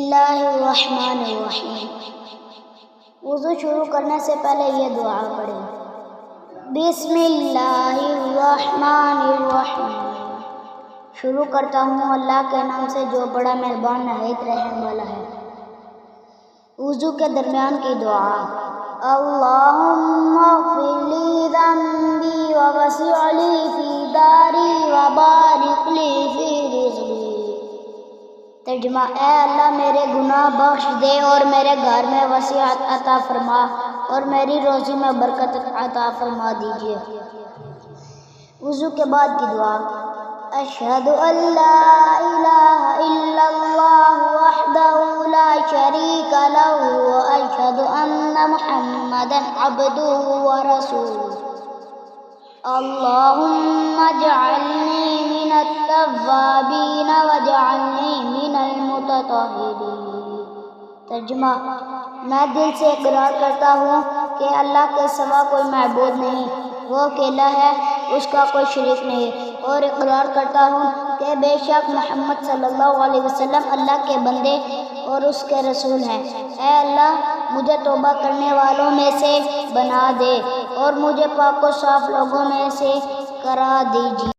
اللہ الرحمن الرحیم۔ وضو شروع کرنے سے پہلے یہ دعا پڑھیں، بسم اللہ الرحمن الرحیم۔ شروع کرتا ہوں اللہ کے نام سے جو بڑا مہربان نہایت رحم والا ہے۔ وضو کے درمیان کی دعا، اللہم اغفر لی ذنبی ووسع لی فی داری وبارک لی فی رزقی۔ ترجمہ، اے اللہ میرے گناہ بخش دے اور میرے گھر میں وسعت عطا فرما اور میری روزی میں برکت عطا فرما دیجیے۔ وضو کے بعد کی دعا، اشہد ان لا الہ الا اللہ وحدہ لا شریک لہ واشہد ان محمدا عبدہ ورسولہ۔ اللہم اجعلنی من التوابین واجعلنی من المتطہرین۔ ترجمہ، میں دل سے اقرار کرتا ہوں کہ اللہ کے سوا کوئی معبود نہیں، وہ اکیلا ہے، اس کا کوئی شریک نہیں، اور اقرار کرتا ہوں کہ بے شک محمد صلی اللہ علیہ وسلم اللہ کے بندے اور اس کے رسول ہیں۔ اے اللہ مجھے توبہ کرنے والوں میں سے بنا دے اور مجھے پاک و صاف لوگوں میں سے کرا دیجیے۔